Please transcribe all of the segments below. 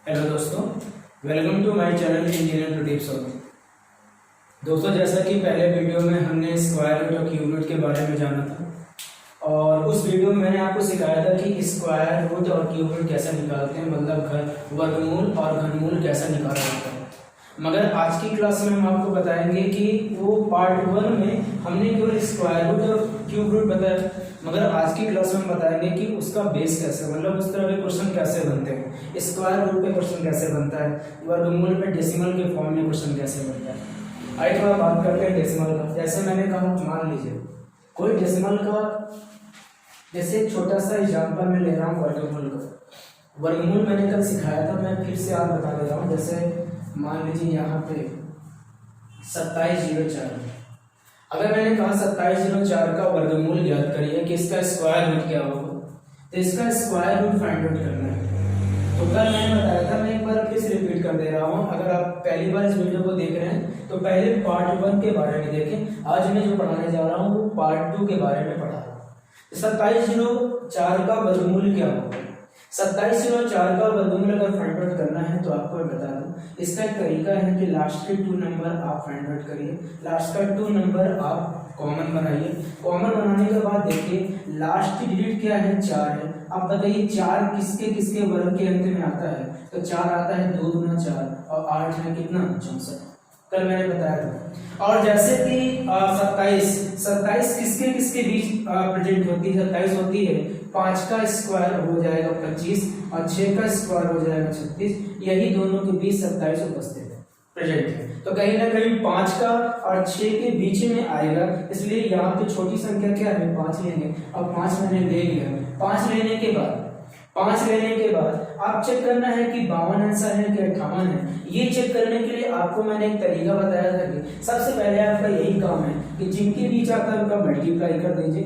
Hello दोस्तों, welcome to my channel engineer to tips. दोस्तों, जैसा कि पहले वीडियो में हमने स्क्वायर रूट और क्यूब रूट के बारे में जाना था और उस वीडियो में मैंने आपको सिखाया था कि स्क्वायर रूट और क्यूब रूट कैसे निकालते हैं, मतलब वर्गमूल और घनमूल कैसे निकाला जाता है। मगर आज की क्लास में हम आपको बताएंगे कि वो पार्ट 1 में हमने केवल स्क्वायर रूट और क्यूब रूट बताया, मगर आज की क्लास में हम बताएंगे कि उसका बेस कैसे, मतलब उस तरह के क्वेश्चन कैसे बनते हैं, स्क्वायर रूट पे क्वेश्चन कैसे बनता है, वर्गमूल में डेसिमल के फॉर्म में क्वेश्चन कैसे बनता है। आइए थोड़ा बात करते हैं डेसिमल का। जैसे मैंने कहा, मान लीजिए कोई डेसिमल का, जैसे एक छोटा सा एग्जाम्पल मैं ले रहा हूँ वर्गमूल का। वर्गमूल मैंने कल सिखाया था, मैं फिर से आप बता दे रहा हूँ। जैसे मान लीजिए यहाँ पे 2704, अगर मैंने कहा 2704 का वर्गमूल ज्ञात करिए कि इसका स्क्वायर रूट क्या होगा, तो इसका स्क्वायर रूट फाइंड आउट करना है। तो कल मैंने बताया था, मैं एक बार फिर से रिपीट कर दे रहा हूँ। अगर आप पहली बार इस वीडियो को देख रहे हैं तो पहले पार्ट 1 के बारे में देखें। आज मैं जो पढ़ाने जा रहा हूँ वो पार्ट 2 के बारे में पढ़ा रहा हूँ। 2704 का वर्गमूल क्या होगा। 2704 का वर्गमूल अगर फाइंड आउट करना है तो आपको मैं बता दूं, इसका एक तरीका है कि लास्ट के 2 नंबर आप फाइंड आउट करिए। लास्ट का 2 नंबर आप कॉमन बनाइए। कॉमन बनाने के बाद देखिए लास्ट की डिजिट क्या है, 4 है। अब बताइए 4 किसके किसके वर्ग के अंत में आता है, तो 4 आता है 2 दूना 4 और 8 है कितना, 64। कल मैंने बताया था। और जैसे कि 27 किसके किसके बीच प्रेजेंट होती है, 27 होती है 5 का स्क्वायर हो जाएगा 25 और 6 का स्क्वायर हो जाएगा 36। यही दोनों के बीच 27 उपस्थित है, प्रेजेंट है। तो कहीं ना कहीं 5 का और 6 के बीच में आएगा, इसलिए यहाँ पे छोटी संख्या क्या है, 5 लेंगे। अब 5 मैंने ले लिया। 5 लेने के बाद आप चेक करना है कि 52 आंसर है कि 58 है। ये चेक करने के लिए आपको मैंने एक तरीका बताया था कि सबसे पहले आपका यही काम है कि जिनके बीच आता है उनका मल्टीप्लाई कर दीजिए।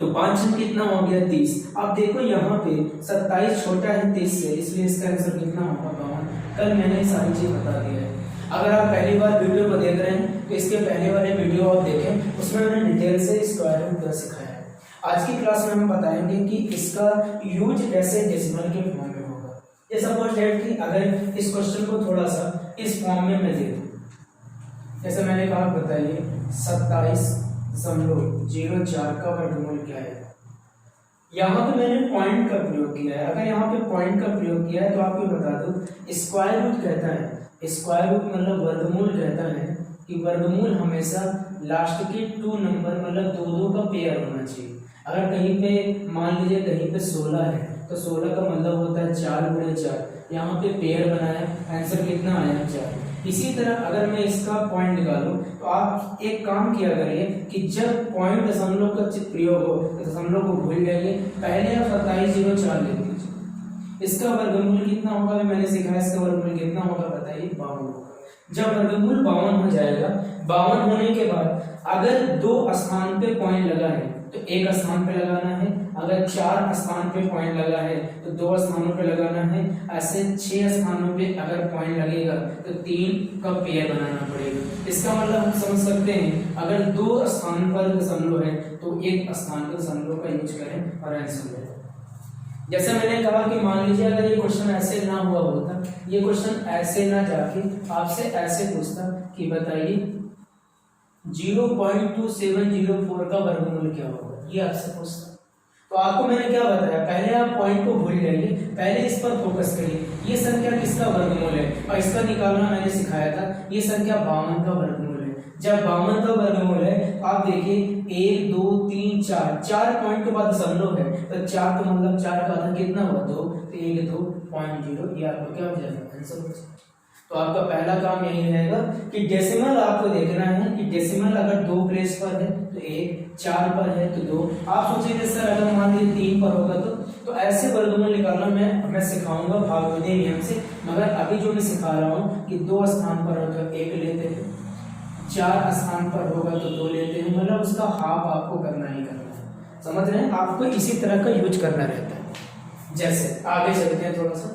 तो 5 कितना हो गया, 30। अब देखो यहाँ पे 27 छोटा है 30 से, इसलिए इसका आंसर कितना होगा, 52। कल मैंने ये सारी चीज बता दिया है। अगर आप पहली बार वीडियो को देख रहे हैं तो इसके पहले वाले वीडियो आप देखें, उसमें मैंने डिटेल से स्क्वायर रूट सिखाया है। आज की क्लास में हम बताएंगे कि इसका यूज कैसे डेसिमल के फॉर्म में होगा। ये सपोज दैट कि अगर इस क्वेश्चन को थोड़ा सा इस फॉर्म में मैं दे दूं, जैसे मैंने कहा बताइए 27.04 का वर्गमूल क्या है। यहाँ पे मैंने पॉइंट का प्रयोग किया है। अगर यहाँ पे पॉइंट का प्रयोग किया है तो आपको बता दूं, स्क्वायर रूट कहता है, स्क्वायर रूट मतलब वर्गमूल कहता है कि वर्गमूल हमेशा लास्ट के 2 नंबर मतलब 2 का पेयर होना चाहिए। अगर कहीं पे मान लीजिए कहीं पे 16 है तो 16 का मतलब होता है 4 गुणे 4, यहाँ पे पेयर बना है, आंसर कितना आया, 4। इसी तरह अगर मैं इसका पॉइंट निकालूं तो आप एक काम किया करिए कि जब पॉइंट दशमलव का प्रयोग हो तो दशमलव को भूल जाइए, पहले आप 2704 लिख दीजिए। इसका वर्गमूल कितना होगा, मैंने सिखाया। इसका वर्गमूल कितना होगा बताइए, 52 होगा। जब वर्गमूल 52 हो जाएगा, 52 होने के बाद अगर 2 स्थान पे पॉइंट लगा है तो एक स्थान पे लगाना है, अगर 4 स्थान पे पॉइंट लगा है तो 2 स्थानों पे लगाना है, ऐसे 6 स्थानों पे अगर पॉइंट लगेगा तो 3 का पेयर बनाना पड़ेगा। इसका मतलब हम समझ सकते हैं, अगर 2 स्थान पर दशमलव है तो एक स्थान पर दशमलव का यूज करें और आंसर दें। जैसे मैंने कहा कि मान लीजिए अगर ये क्वेश्चन ऐसे ना हुआ होता, ये क्वेश्चन ऐसे ना जाके आपसे ऐसे पूछता कि बताइए 0.2704 का वर्गमूल क्या होगा, ये आपसे पूछता। तो आपको मैंने क्या बताया, पहले आप पॉइंट को भूल जाइए, पहले इस पर फोकस करिए। ये संख्या किसका वर्गमूल है और इसका निकालना मैंने सिखाया था। ये संख्या 52 का वर्गमूल है। जब 52 का वर्गमूल है, आप देखिए 1 2 3 4 पॉइंट के बाद दशमलव है तो 4 का मतलब 4 का आधा कितना हुआ, 2, तो 1 2.0, ये आपको क्या हो जाएगा, आंसर हो जाएगा। तो आपका पहला काम यही रहेगा कि डेसिमल आपको देखना है कि डेसिमल अगर 2 प्लेस पर है तो 1, 4 पर है तो 2। आप सोचेंगे सर अगर मान लीजिए 3 पर होगा तो ऐसे वर्गमूल निकालना मैं सिखाऊंगा भागवती नियम से। मगर अभी जो मैं सिखा रहा हूँ कि 2 स्थान पर होगा 1 लेते हैं, 4 स्थान पर होगा तो 2 लेते हैं, मतलब उसका हाफ आपको करना ही करना है। समझ रहे हैं, आपको इसी तरह का यूज करना रहता है। जैसे आगे चलते हैं थोड़ा सा,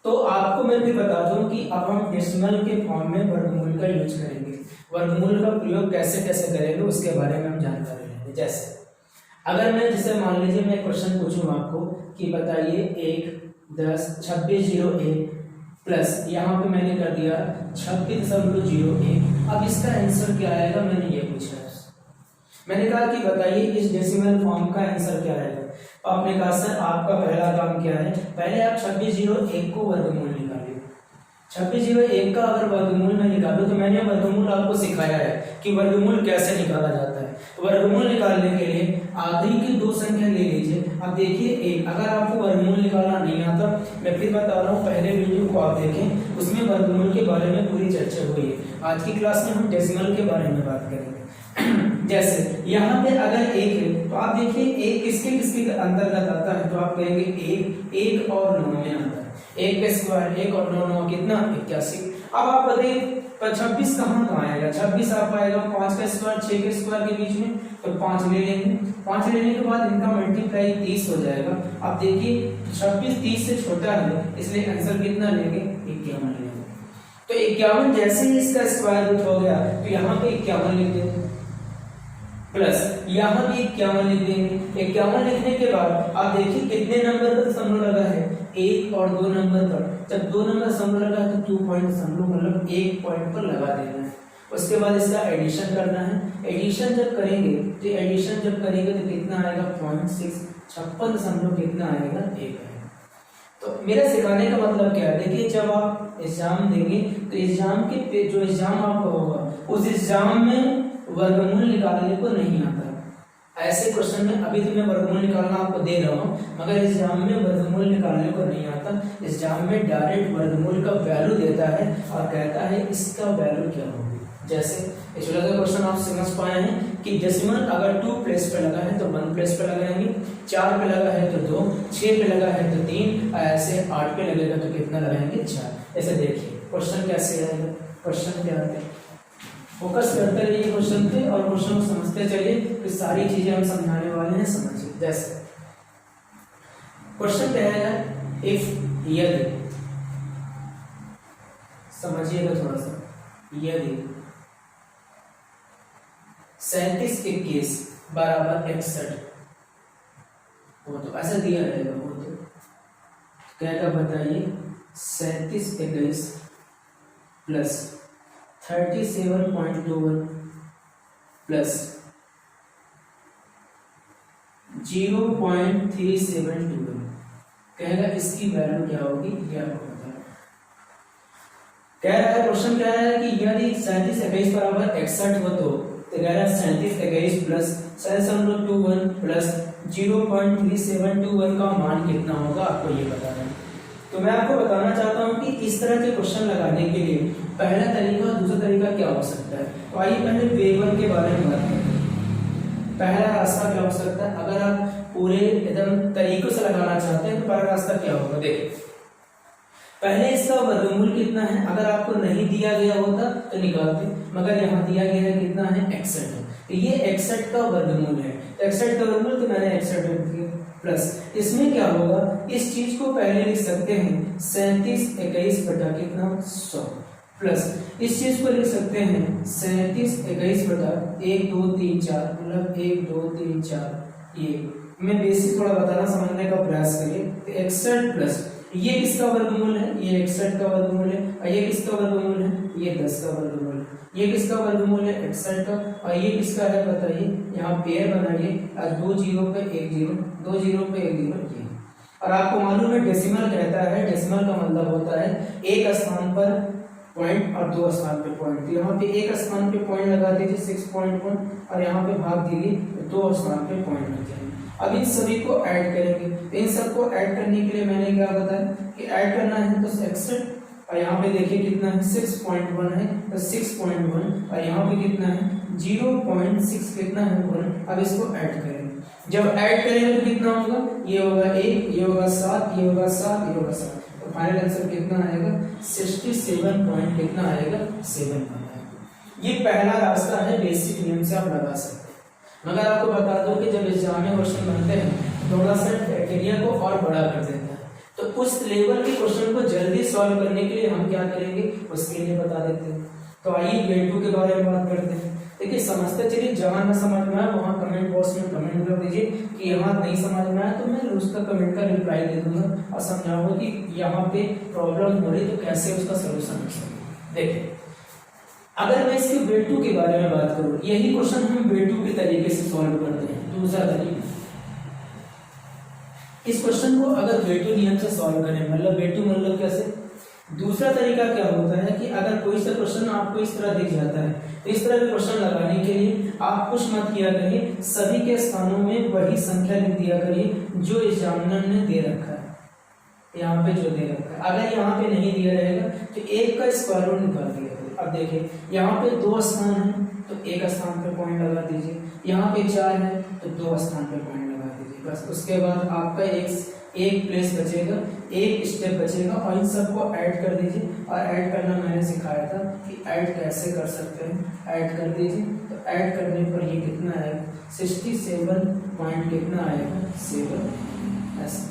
तो आपको मैं भी बता दूं कि अब हम डेसिमल के फॉर्म में वर्गमूल का यूज करेंगे। वर्गमूल का प्रयोग कैसे कैसे करेंगे उसके बारे में हम जानकारी लेंगे। जैसे अगर मैं जैसे मान लीजिए मैं क्वेश्चन पूछूं आपको कि बताइए 1 10 26 0 1 प्लस यहाँ पे मैंने कर दिया 26.01। अब इसका आंसर क्या आएगा, मैंने ये पूछा है। मैंने कहा कि बताइए इस डेसिमल फॉर्म का आंसर क्या आएगा। आपने कहा सर आपका पहला काम क्या है, पहले आप 26.01 को वर्गमूल निकालिए। 26.01 का अगर वर्गमूल में निकालो तो मैंने वर्गमूल आपको सिखाया है कि वर्गमूल कैसे निकाला जाता है। तो वर्गमूल निकालने के लिए आखिरी की दो संख्या ले लीजिए। अब देखिए एक, अगर आपको वर्गमूल निकालना नहीं आता, मैं फिर बता रहा हूँ, पहले वीडियो को आप देखें, उसमें वर्गमूल के बारे में पूरी चर्चा हुई है। आज की क्लास में हम डेसिमल के बारे में बात करेंगे। जैसे यहाँ पे अगर एक है तो आप देखिए एक किसके किसके अंतर्गत आता है, तो आप कहेंगे एक और 9 में आता है। 1 का स्क्वायर 1 और 9 कितना 81। अब आप बताइए 26 कहाँ आएगा, 26 आप आएगा 5 का स्क्वायर 6 के स्क्वायर के बीच में, तो 5 ले लेंगे। 5 लेने के बाद इनका मल्टीप्लाई 30 हो जाएगा। अब देखिए 26 30 से छोटा है, इसलिए आंसर कितना लेंगे 51 लेंगे। तो 51 जैसे ही इसका स्क्वायर रूट हो गया तो यहाँ पे 51 लिख देंगे, प्लस यहाँ भी 51 लिख देंगे। 51 लिखने के बाद आप देखिए कितने नंबर का दशमलव लगा है, 1 और 2 नंबर पर। जब 2 नंबर दशमलव लगा है तो 2 पॉइंट दशमलव मतलब 1 पॉइंट पर लगा देना है। उसके बाद इसका एडिशन करना है। एडिशन जब करेंगे तो कितना आएगा 0.6, 56 दशमलव कितना आएगा 1 आएगा। तो मेरा सिखाने का मतलब क्या है, देखिए जब आप एग्जाम देंगे तो एग्जाम के जो एग्जाम आपका होगा उस एग्जाम में वर्गमूल निकालने को नहीं आता। ऐसे क्वेश्चन में अभी तो मैं वर्गमूल निकालना आपको दे रहा हूँ, मगर एग्जाम में वर्गमूल निकालने को नहीं आता। एग्जाम में डायरेक्ट वर्गमूल का वैल्यू देता है और कहता है इसका वैल्यू क्या होगी। जैसे इस वाला क्वेश्चन आप समझ पाए हैं कि डेसिमल अगर 2 प्लेस पे लगा है तो 1 प्लेस पे लगाएंगे, 4 पे लगा है तो 2, 6 पे लगा है तो 3, ऐसे 8 पे लगेगा तो कितना लगाएंगे 4। ऐसे देखिए क्वेश्चन कैसे आएगा, क्वेश्चन क्या है, फोकस करते रहिए क्वेश्चन पे और क्वेश्चन को समझते चलिए, तो सारी चीजें हम समझाने वाले हैं, समझिए। जैसे क्वेश्चन क्या है, इफ यदि, समझिएगा थोड़ा सा, यदि 37 21 बराबर 61 वो तो ऐसा दिया रहेगा, वो तो क्या क्या बताइए 37 21 प्लस 37.21 प्लस 0.372 कहेगा इसकी वैल्यू क्या होगी, ये आपको पता है। कह रहा है क्वेश्चन कह रहा है कि यदि 37 21 बराबर 61 हो तो कह रहा है 37 21 प्लस 7.21 प्लस 0.372 का मान कितना होगा, आपको ये बताना है। तो मैं आपको बताना चाहता हूं कि इस तरह के क्वेश्चन लगाने के लिए पहला तरीका दूसरा तरीका क्या हो सकता है। तो आइए पहले वे1 के बारे में बात करते हैं। पहला रास्ता क्या हो सकता है, अगर आप पूरे एकदम तरीकों से लगाना चाहते हैं तो पहला रास्ता क्या होगा, देखिए पहले इसका वर्गमूल कितना है, अगर आपको नहीं दिया गया होता तो निकालते, मगर यहाँ दिया गया है कितना है 61 है, तो ये 61 का वर्गमूल है। 61 का वर्गमूल तो मैंने 61 लिख दिया, प्लस इसमें क्या होगा, इस चीज को पहले लिख सकते हैं 37 21 बटा कितना 100, प्लस इस चीज को लिख सकते हैं 37 21 बटा 1 2 3 4 मतलब 1 2 3 4। ये मैं बेसिक थोड़ा बताना समझने का प्रयास करिए। 61 प्लस ये किसका वर्गमूल है, ये 61 का वर्गमूल है, और ये किसका वर्गमूल है, ये 10 का वर्गमूल है। ये किसका वर्गमूल है 61 का, और ये किसका है बताइए, यहाँ पेयर बनाइए और 2 0 पे 1 0, 2 0 पे 1 0 ये। और आपको मालूम है डेसिमल कहता है, डेसिमल का मतलब होता है एक स्थान पर पॉइंट और 2 स्थान पे पॉइंट। तो यहाँ पे एक स्थान पे पॉइंट लगा दीजिए 6.1 और यहाँ पे भाग दीजिए 2 स्थान पे पॉइंट लग जाएंगे। अब इन सभी को ऐड करेंगे, इन सबको ऐड करने के लिए मैंने क्या बताया कि ऐड करना है तो 61 और यहाँ पे देखिए कितना है 6.1 है तो 6.1 और यहाँ पे कितना है 0.6 कितना है 1। अब इसको ऐड करेंगे, जब ऐड करेंगे तो कितना होगा, ये होगा 1, ये होगा 7, ये होगा 7, ये होगा 7, तो फाइनल आंसर कितना आएगा 67 पॉइंट कितना आएगा 7 आएगा। ये पहला रास्ता है, बेसिक नियम से आप लगा सकते हैं। मगर आपको बता दो कि जब एग्जाम में क्वेश्चन बनते हैं थोड़ा सा क्राइटेरिया को और बड़ा कर देता है, तो उस लेवल के क्वेश्चन को जल्दी सॉल्व करने के लिए हम क्या करेंगे उसके लिए बता देते हैं। तो आइए वे2 के बारे में बात करते हैं। देखिए समझते चलिए, जहां ना समझ में आए वहां कमेंट बॉक्स में कमेंट कर दीजिए कि यहाँ नहीं समझ में आया, तो मैं उसका कमेंट का रिप्लाई दे दूंगा और समझाऊंगा कि यहाँ पे प्रॉब्लम हो रही तो कैसे उसका सोल्यूशन हो सकता है। देखिए अगर मैं इसके बेटू के बारे में बात करूं, यही क्वेश्चन हम बेटू के तरीके से सॉल्व करते हैं। दूसरा तरीका, इस क्वेश्चन को अगर बेटू नियम से सॉल्व करें, मतलब बेटू मतलब कैसे, दूसरा तरीका क्या होता है कि अगर कोई सा क्वेश्चन आपको इस तरह दिख जाता है तो इस तरह के क्वेश्चन लगाने के लिए आप कुछ मत किया करिए, सभी के स्थानों में वही संख्या लिख दिया करिए जो एग्जामिनर ने दे रखा है, यहाँ पे जो दे रखा है। अगर यहाँ पे नहीं दिया रहेगा तो एक का स्क्वायर रूट निकाल दिया करिए। अब देखिए यहाँ पे 2 स्थान है तो एक स्थान पे पॉइंट लगा दीजिए, यहाँ पे 4 है तो 2 स्थान पे पॉइंट लगा दीजिए, बस। उसके बाद आपका एक प्लेस बचेगा, एक स्टेप बचेगा और इन सबको ऐड कर दीजिए। और ऐड करना मैंने सिखाया था कि ऐड कैसे कर सकते हैं, ऐड कर दीजिए। तो ऐड करने पर ये कितना आएगा, 67 पॉइंट कितना आएगा, 7 ऐसा।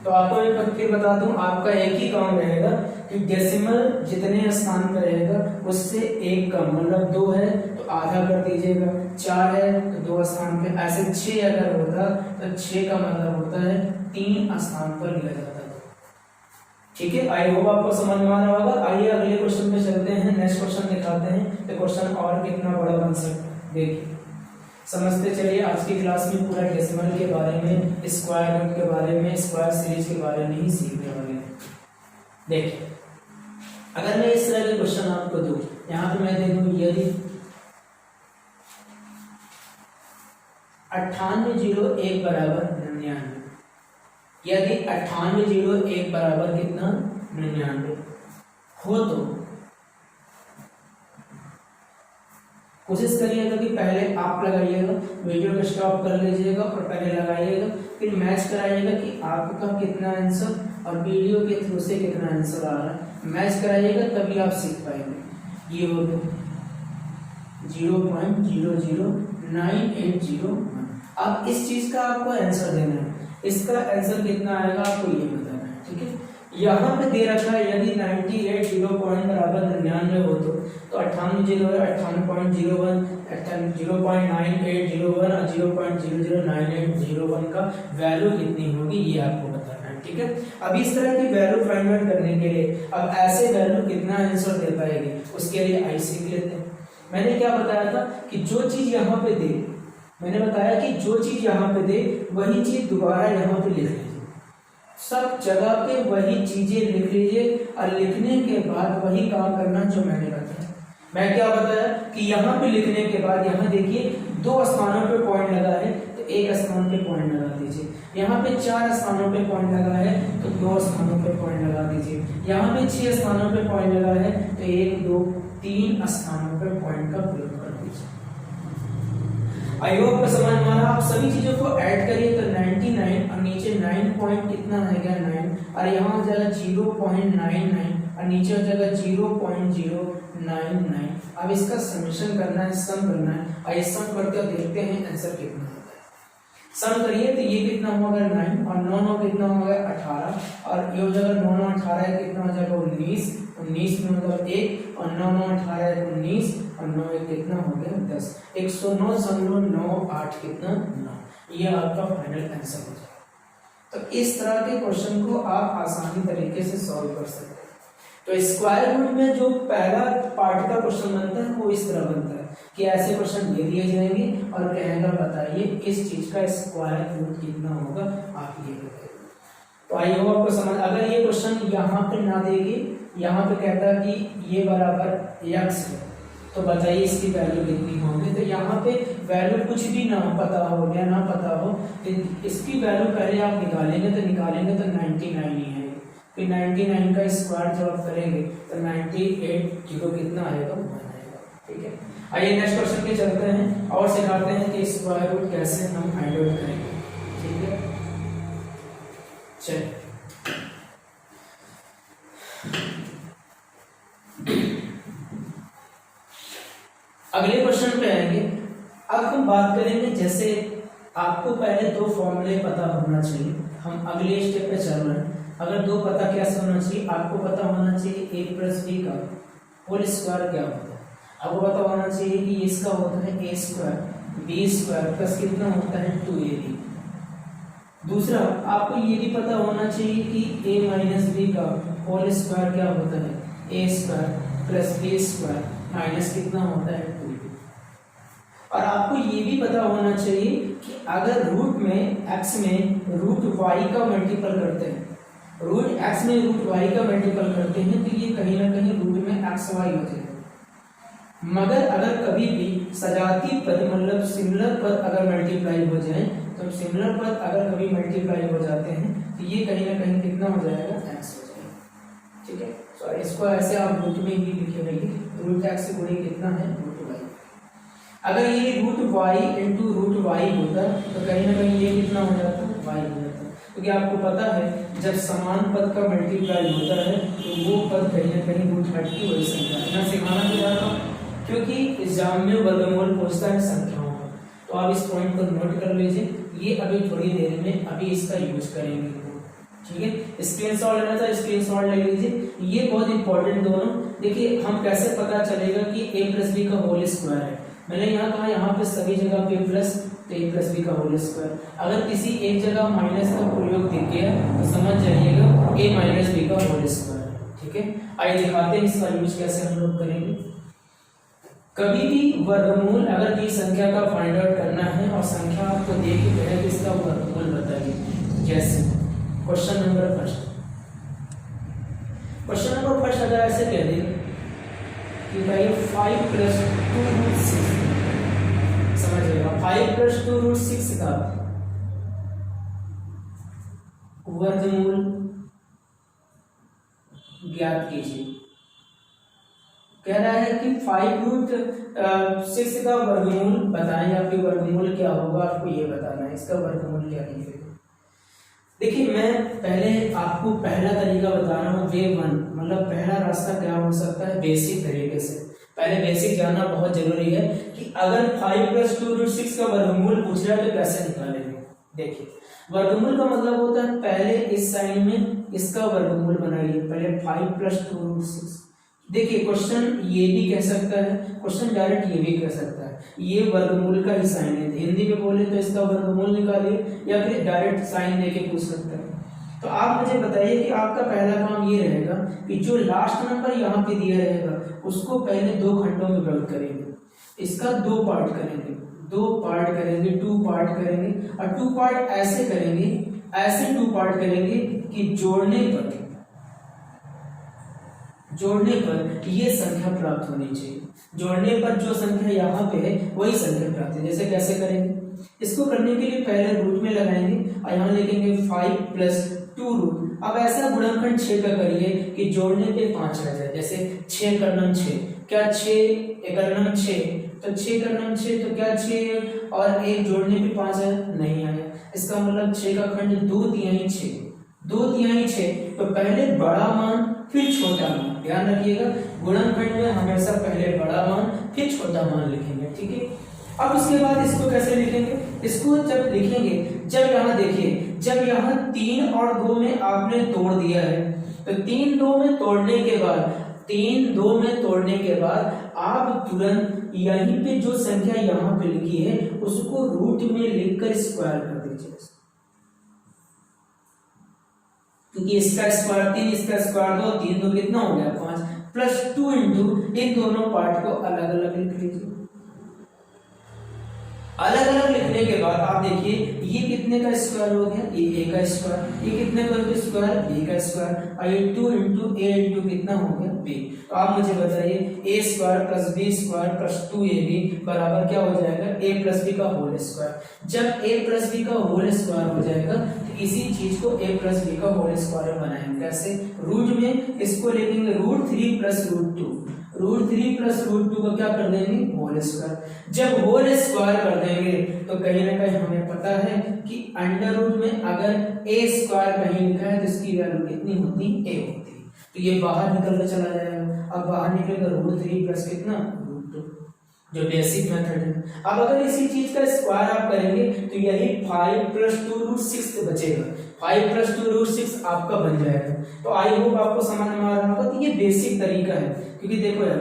तो आपको मैं फिर बता दूं, आपका एक ही काम रहेगा कि डेसिमल जितने स्थान पर रहेगा उससे एक कम, मतलब 2 है तो आधा कर दीजिएगा, 4 है तो 2 स्थान पे, ऐसे 6 अगर होता तो 6 का मतलब होता है 3 स्थान पर लिया जाता है। ठीक है, आई होप आपको समझ में आ रहा होगा। आइए अगले क्वेश्चन पे चलते हैं, नेक्स्ट क्वेश्चन दिखाते हैं तो क्वेश्चन और कितना बड़ा बन सकता है। देखिए समझते चलिए, आज की क्लास में पूरा डेसिमल के बारे में, स्क्वायर रूट के बारे में, स्क्वायर सीरीज के बारे में ही सीखने वाले हैं। देखिए अगर मैं इस तरह के क्वेश्चन आपको दूं, यहाँ पे मैं दे दूं यदि 9801 बराबर 99, यदि 9801 बराबर कितना 99 हो तो कोशिश करिएगा कि पहले आप लगाइएगा, वीडियो को स्टॉप कर लीजिएगा और पहले लगाइएगा, फिर मैच कराइएगा कि आपका कितना आंसर और वीडियो के थ्रू से कितना आंसर आ रहा है, मैच कराइएगा तभी आप सीख पाएंगे। ये हो गया 0.00980। अब इस चीज का आपको आंसर देना है, इसका आंसर कितना आएगा आपको ये बताना है। ठीक है, यहाँ पे दे रखा है यदि 98 पॉइंट बराबर 99 हो तो 98 है 98.01, 0.9801 और 0.009801 का वैल्यू कितनी होगी ये आपको बताना है। ठीक है, अब इस तरह की वैल्यू फाइंड आउट करने के लिए अब ऐसे वैल्यू कितना आंसर दे पाएगी उसके लिए आई सीख लेते हैं। मैंने क्या बताया था कि जो चीज यहाँ पे दे, मैंने बताया कि जो चीज यहाँ पे दे वही चीज दोबारा यहाँ पे लिख लीजिए, सब जगह पे वही चीजें लिख लीजिए और लिखने के बाद वही काम करना जो मैंने बताया। मैं क्या बताया कि यहाँ पे लिखने के बाद यहाँ देखिए 2 स्थानों पे पॉइंट लगा है तो एक स्थान पे पॉइंट लगा दीजिए, यहाँ पे 4 स्थानों पे पॉइंट लगा है तो 2 स्थानों पे पॉइंट लगा दीजिए, यहाँ पे 6 स्थानों पे पॉइंट लगा है तो 1 2 3 स्थानों पे पॉइंट का प्रयोग कर दीजिए। आई होप को समझ में आना। आप सभी चीजों को ऐड करिए तो 99 और नीचे 9 पॉइंट कितना आएगा 9 और यहाँ हो जाएगा 0.99 और नीचे हो जाएगा 0.099। अब इसका समेशन करना है, सम करना है। आइए सम करके देखते हैं आंसर कितना होता है। सम करिए तो ये कितना होगा 9 और 9 9 कितना होगा 18 और ये हो जाएगा 9 9 18 कितना हो जाएगा 19, 19 में होगा 1 और 9 9 18 19 और 9 1 कितना हो गया 10, 109.98 कितना 9। ये आपका फाइनल आंसर हो जाएगा। तो इस तरह के क्वेश्चन को आप आसानी तरीके से सॉल्व कर सकते हैं। तो स्क्वायर रूट में जो पहला पार्ट का क्वेश्चन बनता है वो इस तरह बनता है कि ऐसे क्वेश्चन दे दिए जाएंगे और कहेगा बताइए इस चीज का स्क्वायर रूट कितना होगा, आप ये बताइए। तो आई होप आपको समझ। अगर ये क्वेश्चन यहाँ पे ना देगी, यहाँ पे कहता है कि ये बराबर x है तो बताइए इसकी वैल्यू कितनी होगी, तो यहाँ पे वैल्यू कुछ भी ना पता हो या ना पता हो तो इसकी वैल्यू पहले आप निकालेंगे तो 99 ही है, फिर 99 का स्क्वायर जब आप करेंगे तो 98 कितना आएगा 1 आएगा। ठीक है, आइए नेक्स्ट क्वेश्चन पे चलते हैं और सिखाते हैं कि स्क्वायर रूट कैसे हम फाइंड आउट करेंगे। ठीक है, चलिए अगले क्वेश्चन पे आएंगे। अब हम बात करेंगे, जैसे आपको पहले 2 फॉर्मूले पता होना चाहिए, हम अगले स्टेप पे चल रहे हैं। अगर 2 पता कैसे होना चाहिए, आपको पता होना चाहिए a + b का होल स्क्वायर क्या होता है। आपको पता होना चाहिए कि इसका होता है A square B square plus कितना होता है 2ab। दूसरा आपको ये भी पता होना चाहिए कि a माइनस बी का होल स्क्वायर क्या होता है A square plus B square minus कितना होता है 2ab। और आपको ये भी पता होना चाहिए कि अगर रूट में x में रूट y का मल्टीपल करते हैं, रूट x में रूट y का मल्टीपल करते हैं तो ये कहीं ना कहीं रूट में xy हो जाएगा। मगर अगर कभी भी सजाती पद मतलब सिमिलर पद अगर मल्टीप्लाई हो जाए तो सिमिलर पद अगर कभी मल्टीप्लाई हो जाते हैं तो ये कहीं ना कहीं कितना हो जाएगा x हो जाएगा। ठीक है, तो इसको ऐसे आप रूट में ही लिखे रहेंगे, रूट x गुणे कितना है रूट y। अगर ये root y into root y होता तो कहीं ना कहीं ये कितना हो जाता y हो जाता, क्योंकि आपको पता है जब समान पद का मल्टीप्लाई होता है तो वो पद कहीं ना कहीं रूट हट की वही संख्या है। मैं सिखाना भी चाहता हूँ क्योंकि एग्जाम में वर्गमूल पूछता है संख्याओं का, तो आप इस पॉइंट को नोट कर लीजिए। ये अभी थोड़ी देर में अभी इसका यूज करेंगे। ठीक है, स्क्रीनशॉट लेना था स्क्रीनशॉट ले लीजिए, ये बहुत इंपॉर्टेंट दोनों। देखिए हम कैसे पता चलेगा कि a प्लस बी का होल स्क्वायर है, मैंने यहाँ कहा यहाँ पे सभी जगह पे प्लस तो a प्लस बी का होल स्क्वायर। अगर किसी एक जगह माइनस का प्रयोग दिख गया तो समझ जाइएगा a माइनस बी का होल स्क्वायर। ठीक है, आइए दिखाते हैं इसका यूज कैसे हम लोग करेंगे। कभी भी वर्गमूल अगर कोई संख्या का फाइंड आउट करना है और संख्या आपको दे के कहे कि इसका वर्गमूल बताइए, जैसे question number first, question number first अगर ऐसे कह दे कि भाई 5 प्लस 2 रूट 6, समझिएगा 5 प्लस 2 रूट 6 का वर्गमूल ज्ञात कीजिए। कह रहा है कि 5 रूट 6 का वर्गमूल बताएं, आपके वर्गमूल क्या होगा आपको ये बताना है, इसका वर्गमूल क्या है। देखिए मैं पहले आपको पहला तरीका बता रहा हूँ, वे वन मतलब पहला रास्ता क्या हो सकता है बेसिक तरीके से। पहले बेसिक जानना बहुत जरूरी है कि अगर 5 प्लस 2 रूट 6 का वर्गमूल पूछ रहा है तो कैसे निकालेंगे। देखिए वर्गमूल का मतलब होता है पहले इस साइन में इसका वर्गमूल बनाइए, पहले 5 प्लस 2 रूट 6। देखिए क्वेश्चन ये भी कह सकता है, क्वेश्चन डायरेक्ट ये भी कह सकता है ये वर्गमूल का ही साइन है, हिंदी में बोले तो इसका वर्गमूल निकालिए, या फिर डायरेक्ट साइन देके पूछ सकता है। तो आप मुझे बताइए कि आपका पहला काम ये रहेगा कि जो लास्ट नंबर यहाँ पे दिया रहेगा उसको पहले 2 खंडों में विभक्त करेंगे, इसका 2 पार्ट करेंगे, 2 पार्ट करेंगे, 2 पार्ट करेंगे, और 2 पार्ट ऐसे करेंगे, ऐसे 2 पार्ट करेंगे कि जोड़ने पर ये संख्या प्राप्त होनी चाहिए। जोड़ने पर जो संख्या यहाँ पे है वही संख्या प्राप्त है। जैसे कैसे करेंगे, इसको करने के लिए पहले रूट में लगाएंगे और यहाँ लिखेंगे 5 प्लस 2 रूट। अब ऐसा गुणनखंड 6 का करिए कि जोड़ने पे 5 आ जाए, जैसे 6 का नम 6, क्या 6 का नम 6, तो 6 का नम 6, तो क्या 6 और 1 जोड़ने पे 5 आया, नहीं आया। इसका मतलब 6 का खंड 2 तिहाई 6, 2 तिहाई 6, तो पहले बड़ा मान फिर छोटा मान। ध्यान रखिएगा गुणनखंड में हमेशा पहले बड़ा मान फिर छोटा मान लिखेंगे। ठीक है, अब उसके बाद इसको कैसे लिखेंगे, इसको जब लिखेंगे, जब यहाँ देखिए, जब यहाँ 3 और 2 में आपने तोड़ दिया है तो 3 2 में तोड़ने के बाद 3 2 में तोड़ने के बाद आप तुरंत यहीं पे जो संख्या यहाँ पे लिखी है उसको रूट में लिखकर स्क्वायर कर दीजिए, क्योंकि इसका स्क्वायर 3, इसका स्क्वायर 2, 3 2 कितना हो गया 5, प्लस 2 इंटू इन दोनों पार्ट को अलग अलग लिख लीजिए। अलग अलग लिखने के बाद आप देखिए ये कितने का स्क्वायर हो गया, ये a का स्क्वायर, ये कितने का स्क्वायर b का स्क्वायर, और ये 2 इंटू a इंटू कितना हो गया b। तो आप मुझे बताइए a square plus b square plus 2ab बराबर क्या हो जाएगा a प्लस b का होल स्क्वायर। जब a प्लस b का होल स्क्वायर हो जाएगा तो इसी चीज को a प्लस b का होल स्क्वायर बनाएंगे। कैसे, रूट में इसको लिखेंगे root 3 plus root 2, root 3 plus root 2 को क्या कर देंगे होल स्क्वायर। जब होल स्क्वायर कर देंगे तो कहीं ना कहीं हमें पता है कि अंडर रूट में अगर a स्क्वायर कहीं लिखा है तो इसकी वैल्यू कितनी होती a होती, तो ये बाहर निकल कर चला जाएगा। अब बाहर निकलेगा रूट 3 प्लस कितना रूट 2, जो बेसिक मेथड है। अब अगर इसी चीज का स्क्वायर आप करेंगे तो यही 5 प्लस 2 रूट 6 बचेगा, 5 प्लस 2 रूट 6 आपका बन जाएगा। तो आई होप आपको समझ में आ रहा होगा। तो ये बेसिक तरीका है, क्योंकि देखो यार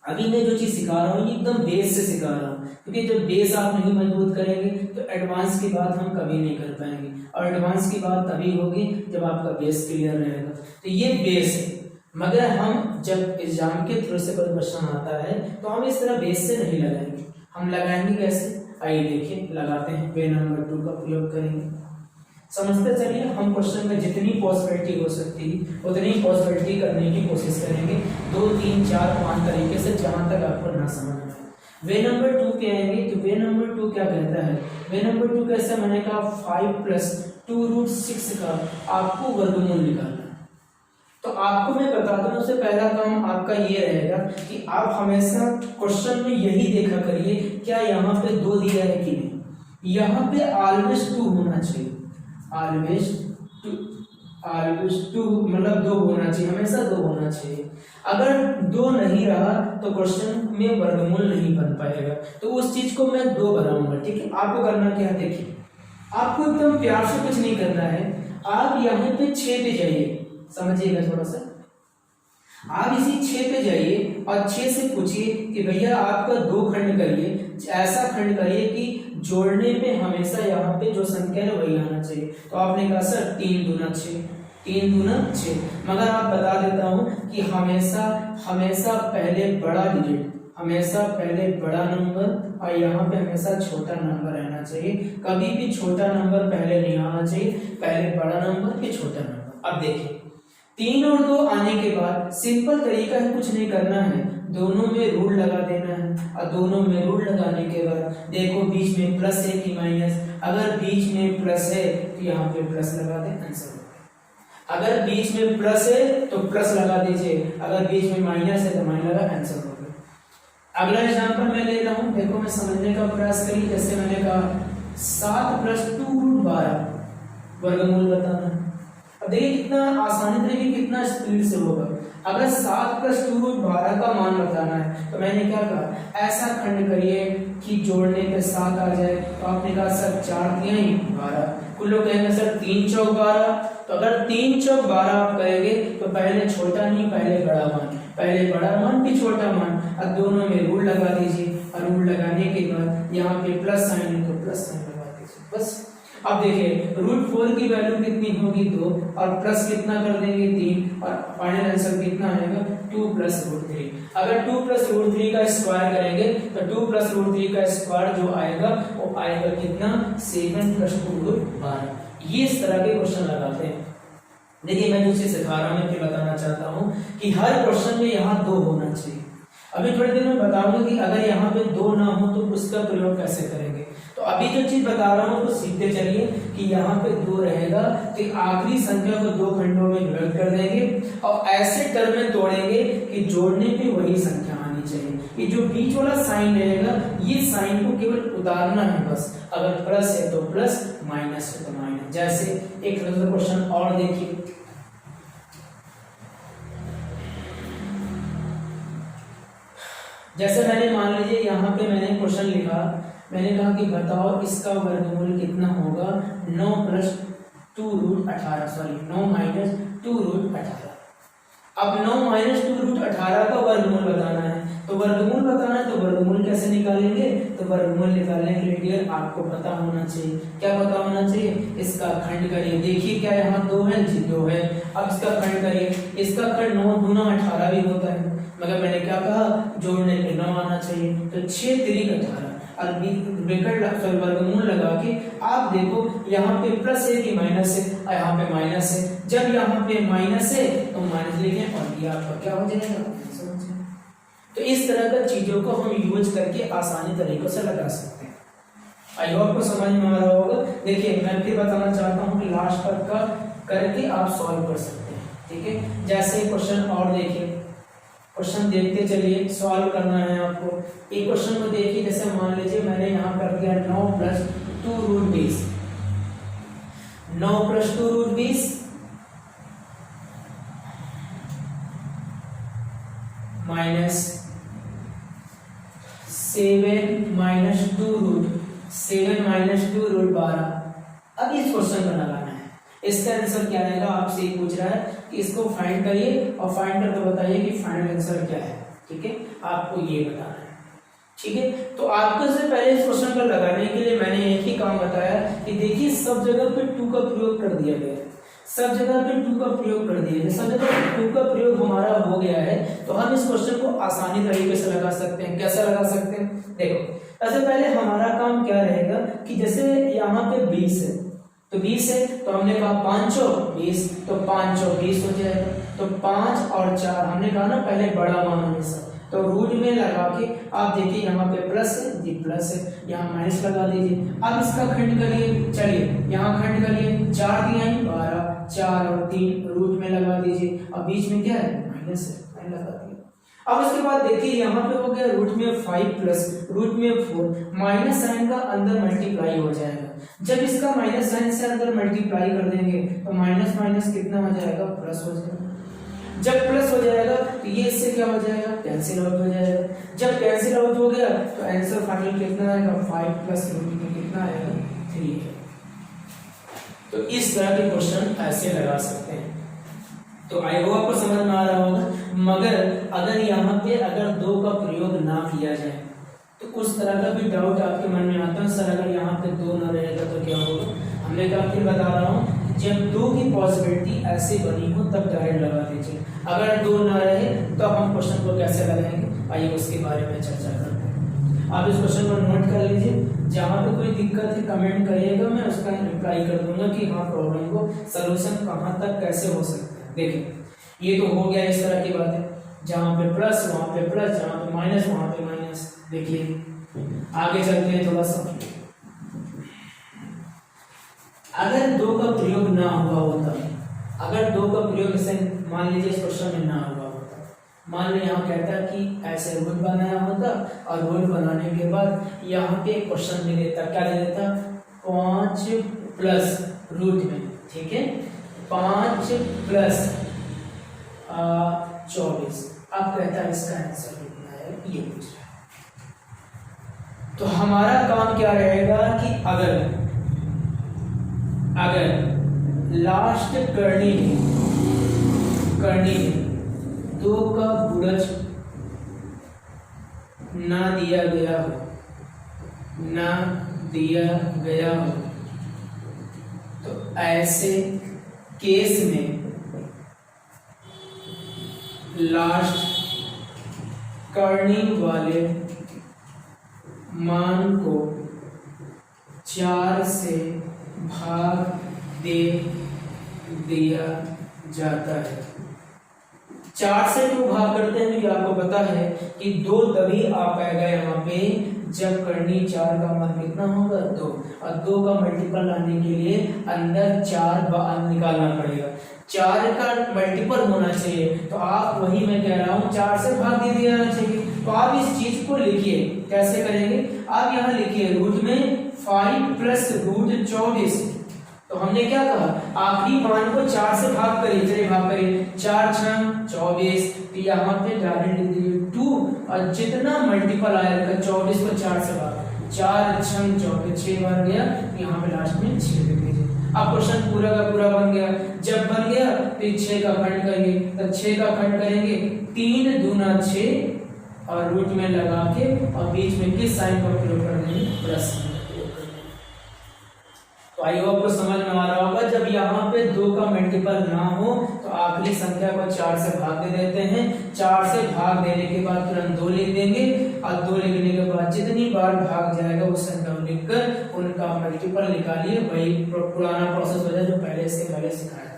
अभी मैं जो चीज सिखा रहा हूँ ये एकदम बेस से सिखा रहा हूँ, क्योंकि जब बेस आप नहीं मजबूत करेंगे तो एडवांस की बात हम कभी नहीं कर पाएंगे, और एडवांस की बात तभी होगी जब आपका बेस क्लियर रहेगा। तो ये बेस है, मगर हम जब एग्जाम के थ्रू से कोई क्वेश्चन आता है तो हम इस तरह बेस से नहीं लगाएंगे। हम लगाएंगे कैसे, आइए देखिए लगाते हैं। वे नंबर 2 का प्रयोग करेंगे। समझते चलिए, हम क्वेश्चन में जितनी पॉसिबिलिटी हो सकती है उतनी पॉसिबिलिटी करने की कोशिश करेंगे, 2 3 4 5 तरीके से, जहां तक आपको ना समझ आए। वे नंबर 2 पे आएंगे तो वे नंबर 2 क्या कहता है, वे नंबर 2 कैसे, मैंने कहा 5 + 2√6 का आपको वर्गमूल निकालना है। तो आपको मैं बता दूं, उससे पहला काम आपका ये रहेगा कि आप हमेशा क्वेश्चन में यही देखा करिए क्या यहाँ पे 2 दिया है कि नहीं। यहाँ पे ऑलवेज 2 होना चाहिए, ऑलवेज 2 मतलब 2 होना चाहिए, हमेशा 2 होना चाहिए। अगर 2 नहीं रहा तो क्वेश्चन में वर्गमूल नहीं बन पाएगा। तो उस चीज को मैं 2 बनाऊंगा, ठीक है। आपको करना क्या है, देखिए आपको एकदम प्यार से कुछ नहीं करना है, आप यहाँ पे 6 पे जाइए, समझिएगा थोड़ा सा। आप इसी 6 पे जाइए और 6 से पूछिए कि भैया आपका 2 खंड करिए, ऐसा खंड करिए कि जोड़ने में हमेशा यहाँ पे जो संख्या है वही आना चाहिए। तो आपने कहा सर 3 दूना 6, 3 दूना 6, मगर आप बता देता हूँ कि हमेशा पहले बड़ा डिजिट, हमेशा पहले बड़ा नंबर और यहाँ पे हमेशा छोटा नंबर रहना चाहिए। कभी भी छोटा नंबर पहले नहीं आना चाहिए, पहले बड़ा नंबर फिर छोटा नंबर। अब देखिए 3 और 2 आने के बाद सिंपल तरीका है, कुछ नहीं करना है, दोनों में रूल लगा देना है। और दोनों में रूल लगाने के बाद देखो बीच में प्लस है कि माइनस, अगर बीच में प्लस है तो यहाँ पे प्लस लगा दे, आंसर हो गया। अगर बीच में प्लस है तो प्लस लगा दीजिए, अगर बीच में माइनस है तो माइनस लगा, आंसर हो गया। अगला एग्जांपल मैं ले रहा हूँ, देखो मैं समझने का प्रयास करिए। जैसे मैंने कहा 7 + 2√12 वर्गमूल बताना है। अब देखिए कितना आसानी तरीके, कितना स्पीड से होगा। अगर 7 + 2√12 का मान बताना है तो मैंने क्या कहा, ऐसा खंड करिए कि जोड़ने पे 7 आ जाए। तो आपने कहा सर 4 × 3 = 12, कुछ लोग कहेंगे सर 3 × 4 = 12। तो अगर 3 × 4 = 12 आप करेंगे तो पहले छोटा नहीं, पहले बड़ा मान, पहले बड़ा मान फिर छोटा मान। अब दोनों में रूल लगा दीजिए, और रूल लगाने के बाद यहाँ पे प्लस साइन है तो प्लस साइन लगा दीजिए, बस। अब देखिए √4 की वैल्यू कितनी होगी, 2, और प्लस कितना कर देंगे 3, और फाइनल आंसर कितना आएगा 2 + √3। अगर 2 + √3 का स्क्वायर करेंगे तो 2 + √3 का स्क्वायर जो आएगा वो आएगा कितना, 7 + 2√12। ये इस तरह के क्वेश्चन लगाते हैं। देखिए मैं जो चीज सिखा रहा हूँ मैं फिर बताना चाहता हूँ कि हर क्वेश्चन में यहाँ 2 होना चाहिए। अभी थोड़ी देर में बताऊंगा कि अगर यहाँ पे 2 ना हो तो उसका प्रयोग कैसे करेंगे। तो अभी जो चीज बता रहा हूँ तो सीखते चलिए कि यहाँ पे 2 रहेगा तो आखिरी संख्या को 2 खंडों में विभक्त कर देंगे और ऐसे टर्म में तोड़ेंगे कि जोड़ने पे वही संख्या आनी चाहिए। ये जो बीच वाला साइन रहेगा ये साइन को केवल उतारना है बस, अगर प्लस है तो प्लस, माइनस है तो माइनस। जैसे एक क्वेश्चन और देखिए, जैसे मैंने मान लीजिए यहाँ पे मैंने क्वेश्चन लिखा, मैंने कहा कि बताओ इसका वर्गमूल कितना होगा, 9 + 2√18, सॉरी 9 - 2√18। अब 9 - 2√18 का वर्गमूल बताना है, तो वर्गमूल बताना है तो वर्गमूल कैसे निकालेंगे, तो वर्गमूल निकालने के लिए आपको पता होना चाहिए, क्या पता होना चाहिए, इसका खंड करिए। देखिए क्या यहाँ 2 है जी, 2 है। अब इसका खंड करिए, इसका खंड 9 × 18 भी होता है, मगर मैंने क्या कहा, जोड़ने पे 9 आना चाहिए। तो 6 × 3 = 18 और ब्रैकेट वर्गमूल लगा के आप देखो यहाँ पे प्लस है कि माइनस है, और यहाँ पे माइनस है। जब यहाँ पे माइनस है तो माइनस लिखें और ये आपका क्या हो जाएगा, तो इस तरह का चीजों को हम यूज करके आसानी तरीकों से लगा सकते हैं। आई होप आपको समझ में आ रहा होगा। देखिए मैं फिर बताना चाहता हूँ कि लास्ट तक का करके आप सॉल्व कर सकते हैं, ठीक है। जैसे क्वेश्चन और देखिए, क्वेश्चन देखते चलिए, सॉल्व करना है आपको। एक क्वेश्चन को देखिए, जैसे मान लीजिए मैंने यहाँ कर दिया 9 + 2√20, 9 + 2√20 माइनस 7 - 2√12। अब इस क्वेश्चन का लगाना है, इसका आंसर क्या आएगा, आपसे ये पूछ रहा है कि इसको फाइंड करिए और फाइंड करके बताइए कि फाइनल आंसर क्या है, ठीक है। आपको ये बताना है, ठीक है। तो आपको से पहले इस क्वेश्चन को लगाने के लिए मैंने एक ही काम बताया कि देखिए सब जगह पे 2 का प्रयोग कर दिया गया है, सब जगह पे 2 का प्रयोग कर दिया गया, सब जगह 2 का प्रयोग हमारा हो गया है, तो हम इस क्वेश्चन को आसानी तरीके से लगा सकते हैं। कैसे लगा सकते हैं, देखो सबसे पहले हमारा काम क्या रहेगा कि जैसे यहाँ पे 20 है, तो 20 है तो हमने कहा 5 और 20, तो 5 और 20 हो जाएगा, तो 5 और 4 हमने कहा ना पहले बड़ा मान हमेशा, तो रूट में लगा के आप देखिए यहाँ पे प्लस है, ये प्लस है, यहाँ माइनस लगा दीजिए। अब इसका खंड करिए, चलिए यहाँ खंड करिए, 4 दिया 12, 4 और 3 रूट में लगा दीजिए, अब बीच में क्या है माइनस है, माइनस लगा दिया। अब इसके बाद देखिए यहाँ पे हो गया रूट में 5 प्लस रूट में 4, माइनस साइन का अंदर मल्टीप्लाई हो जाएगा, जब इसका माइनस साइन से अंदर मल्टीप्लाई कर देंगे तो माइनस माइनस कितना हो जाएगा, प्लस हो जाएगा। जब प्लस हो जाएगा तो ये इससे क्या हो जाएगा, कैंसिल आउट हो जाएगा। जब कैंसिल आउट हो गया तो आंसर फाइनल कितना आएगा, 5 प्लस रूट में कितना आएगा, 3 है। तो इस तरह के क्वेश्चन ऐसे लगा सकते हैं। तो आई होप आपको समझ में आ रहा होगा, मगर अगर यहाँ पे अगर 2 का प्रयोग ना किया जाए तो उस तरह का भी डाउट आपके मन में आता है, सर अगर यहाँ पे 2 ना रहेगा तो क्या होगा। हमने कहा फिर बता रहा हूँ, जब 2 की पॉसिबिलिटी ऐसे बनी हो तब डायरेक्ट लगा दीजिए, अगर 2 ना रहे तो हम क्वेश्चन को कैसे लगाएंगे, आइए उसके बारे में चर्चा करते हैं। आप इस क्वेश्चन को नोट कर लीजिए, जहाँ पे कोई दिक्कत है कमेंट करिएगा, मैं उसका रिप्लाई कर दूंगा कि हाँ प्रॉब्लम को सोल्यूशन कहाँ तक कैसे हो सकता है। देखिए ये तो हो गया इस तरह की बातें, जहाँ पे प्लस वहां पे प्लस, जहाँ पे माइनस वहां पे माइनस। देखिए आगे चलते हैं थोड़ा सा, अगर 2 का प्रयोग ना हुआ होता, अगर 2 का प्रयोग से मान लीजिए इस क्वेश्चन में ना हुआ होता, मान लो यहाँ कहता कि ऐसे रूट बनाया होता और रूट बनाने के बाद यहाँ पे एक क्वेश्चन दे देता, क्या दे देता, 5 प्लस रूट में, ठीक है 5 प्लस 24, अब कहता है इसका आंसर कितना है, ये पूछ रहा है। तो हमारा काम क्या रहेगा कि अगर लास्ट करनी में 2 का गुणज ना दिया गया हो तो ऐसे केस में लास्ट करने वाले मान को 4 से भाग दे दिया जाता है। 4 से क्यों भाग करते हैं कि आपको पता है कि 2 तभी आ पाएगा यहाँ पे जब करनी 4 का मान कितना होगा, 2, और 2 का मल्टीपल लाने के लिए अंदर 4 निकालना पड़ेगा, 4 का मल्टीपल होना चाहिए। तो आप वही मैं कह रहा हूँ 4 से भाग दे दिया जाना चाहिए। तो आप इस चीज को लिखिए, कैसे करेंगे, आप यहाँ लिखिए रूट में 5 प्लस रूट 24, तो हमने क्या कहा आखिरी मान को 4 से भाग करिए, चलिए भाग करिए, 4 6 24, तो यहाँ पे डायरेक्ट लिख दीजिए 2, और जितना मल्टीपल आएगा 24 को 4 से भाग, 4 6 24, 6 बन गया, यहाँ पे लास्ट में 6 लिख दीजिए। अब क्वेश्चन पूरा का पूरा बन गया, जब बन गया तो 6 का खंड करेंगे, तो 6 का खंड करेंगे, 3 दूना 6 और रूट में लगा के और बीच में किस साइन का प्रयोग कर देंगे, प्लस साइन का प्रयोग कर देंगे। तो आई होप आपको समझ में आ रहा होगा, जब यहाँ पे 2 का मल्टीपल ना हो तो आखिरी संख्या को 4 से भाग दे देते हैं, 4 से भाग देने के बाद तुरंत 2 लिख देंगे, और 2 लिखने के बाद जितनी बार भाग जाएगा उस संख्या को लिखकर उनका मल्टीपल निकालिए, वही पुराना प्रोसेस हो जाए जो पहले सिखाया।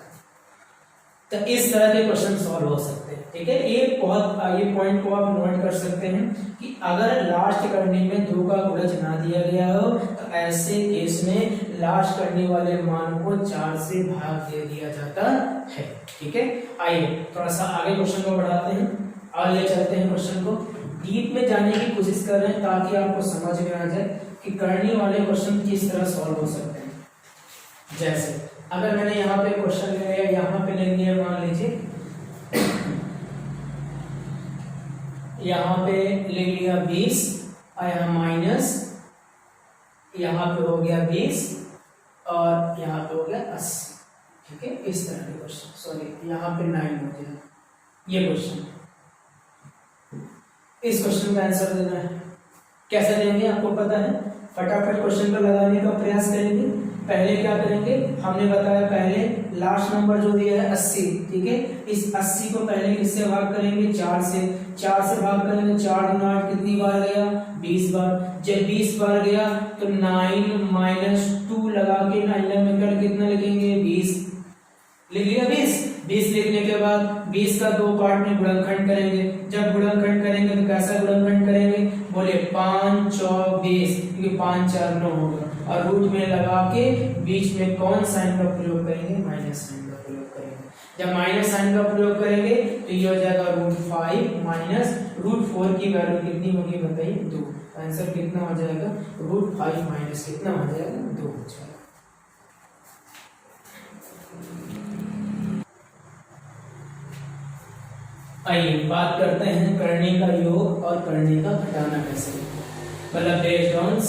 तो इस तरह के क्वेश्चन सॉल्व हो सकते हैं, ठीक है। ये पॉइंट को आप नोट कर सकते हैं कि अगर लास्ट करने में 2 का गुणज ना दिया गया हो तो ऐसे केस में लास्ट करने वाले मान को 4 से भाग दे दिया जाता है, ठीक है। आइए थोड़ा सा आगे क्वेश्चन को बढ़ाते हैं और ले चलते हैं क्वेश्चन को, डीप में जाने की कोशिश कर रहे हैं ताकि आपको समझ में आ जाए कि करने वाले क्वेश्चन किस तरह सॉल्व हो सकते हैं। जैसे अगर मैंने यहाँ पे क्वेश्चन ले लिया, यहाँ पे ले लिया, मान लीजिए यहाँ पे ले लिया 20 और यहाँ माइनस, यहाँ पे हो गया 20 और यहाँ पे हो गया 80, ठीक है। इस तरह के क्वेश्चन, सॉरी यहाँ पे 9 हो गया ये क्वेश्चन। इस क्वेश्चन का आंसर देना है। कैसे देंगे आपको पता है, फटाफट क्वेश्चन को लगाने का प्रयास करेंगे। पहले क्या करेंगे, हमने बताया पहले लास्ट नंबर जो दिया है 80, ठीक है, इस 80 को पहले किससे भाग करेंगे, 4 से। 4 से भाग करेंगे, 4 गुना 8 कितनी बार गया, 20 बार। जब 20 बार गया तो 9 माइनस 2 लगा के 9 में कर कितना लिखेंगे, 20 लिख लिया। 20 लिखने के बाद 20 का 2 पार्ट में गुणनखंड करेंगे। जब गुणनखंड करेंगे तो कैसा गुणनखंड करेंगे, बोले 5 चौक 20, क्योंकि 5 4 9 होगा, और रूट में लगा के बीच में कौन साइन का प्रयोग करेंगे, माइनस साइन का प्रयोग करेंगे। जब माइनस साइन का प्रयोग करेंगे तो ये हो जाएगा √5 माइनस √4 की वैल्यू कितनी होगी बताइए, 2। आंसर कितना हो जाएगा, √5 माइनस कितना हो जाएगा, 2 हो जाएगा। आइए बात करते हैं करने का योग और करने का घटाना कैसे, मतलब based on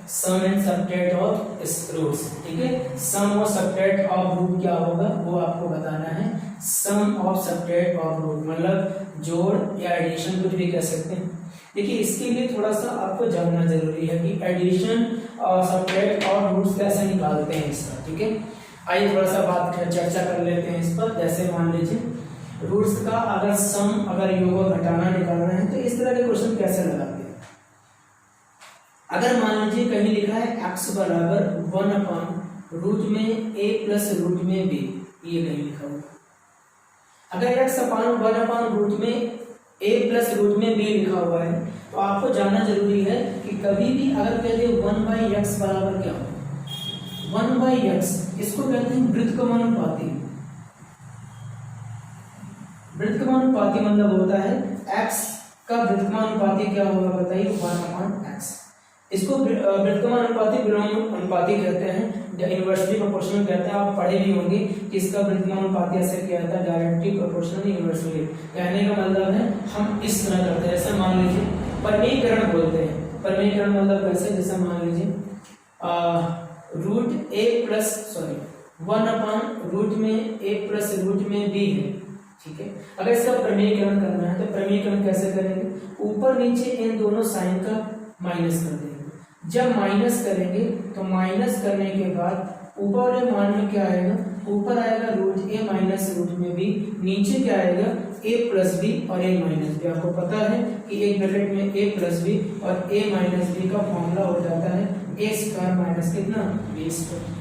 sum and subtract of roots, ठीक है। सम और सबट्रैक्ट ऑफ रूट क्या होगा वो आपको बताना है। सम ऑफ सबट्रैक्ट ऑफ रूट मतलब जोड़ या एडिशन कुछ भी कह सकते हैं। देखिए इसके लिए थोड़ा सा आपको जानना जरूरी है कि एडिशन और सबट्रैक्ट और रूट्स कैसे निकालते हैं इसका, ठीक है। आइए थोड़ा सा बात चर्चा कर लेते हैं इस पर। जैसे मान लीजिए रूट्स का अगर सम अगर योग और घटाना निकालना है तो इस तरह के क्वेश्चन कैसे लगाते हैं। अगर मान लीजिए कहीं लिखा है x बराबर 1 अपॉन रूट में a प्लस रूट में b, ये कहीं लिखा हुआ। अगर x अपॉन 1 अपॉन रूट में a प्लस रूट में b लिखा हुआ है तो आपको जानना जरूरी है कि कभी भी अगर कहते हैं 1/x बराबर क्या हो, 1/x इसको कहते हैं व्युत्क्रमानुपाती। व्युत्क्रमानुपाती मतलब होता है x का व्युत्क्रमानुपाती क्या होगा बताइए, 1/x। इसको व्युत्क्रमानुपाती विलोमानुपाती कहते हैं, इनवर्सली प्रोपोर्शनल कहते हैं। आप पढ़े भी होंगे कि इसका व्युत्क्रमानुपाती ऐसे किया जाता है, डायरेक्टली प्रोपोर्शनल इनवर्सली। कहने का मतलब है हम इस तरह करते हैं, जैसे मान लीजिए परमीकरण बोलते हैं। परमीकरण मतलब कैसे, जैसे मान लीजिए root a plus 1 upon root में a प्लस रूट में b है, ठीक है। अगर इसका प्रमेयकरण करना है तो प्रमेयकरण कैसे करेंगे, ऊपर नीचे इन दोनों साइन का माइनस कर देंगे। जब माइनस करेंगे तो माइनस करने के बाद ऊपर वाले मान में क्या आएगा, ऊपर आएगा रूट a माइनस रूट में b, नीचे क्या आएगा a प्लस b और a माइनस b। आपको पता है कि एक ब्रैकेट में a प्लस b और a माइनस b का फॉर्मूला हो जाता है a स्क्वायर माइनस कितना, b स्क्वायर।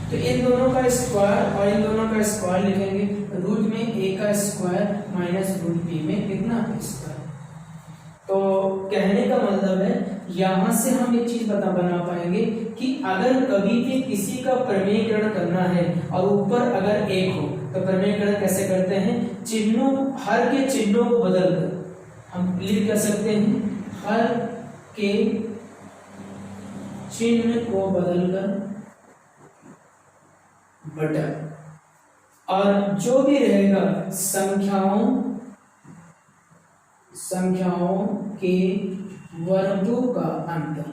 तो इन दोनों का स्क्वायर और इन दोनों का स्क्वायर लिखेंगे, रूट में a का स्क्वायर माइनस रूट b में कितना, स्क्वायर। तो कहने का मतलब है यहां से हम एक चीज बना पाएंगे कि अगर कभी भी किसी का प्रमेयकरण करना है और ऊपर अगर एक हो तो प्रमेयकरण कैसे करते हैं, चिन्हों हर के चिन्हों को बदलकर हम लिख कर सकते हैं, हर के चिन्ह को बदलकर बटा, और जो भी रहेगा संख्याओं के वर्गों का अंतर।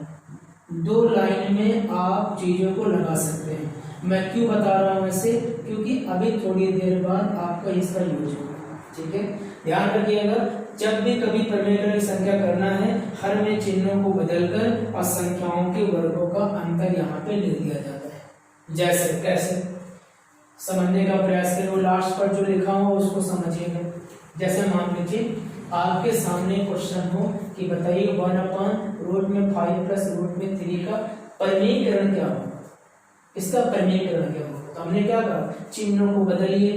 2 लाइन में आप चीजों को लगा सकते हैं। मैं क्यों बता रहा हूं ऐसे, क्योंकि अभी थोड़ी देर बाद आपका इसका यूज होगा, ठीक है। ध्यान रखिएगा, जब भी कभी प्रमेयकरण की संख्या करना है हर में चिन्हों को बदलकर और संख्याओं के वर्गों का अंतर यहाँ पे लिख दिया जाता है। जैसे कैसे समझने का प्रयास करें, वो लास्ट पर जो लिखा हो उसको समझिएगा। जैसे मान लीजिए आपके सामने क्वेश्चन हो कि बताइए 1 अपॉन रूट में 5 प्लस रूट में 3 का प्रमेयकरण क्या हो, इसका प्रमेयकरण क्या हो। तो हमने क्या कहा, चिन्हों को बदलिए,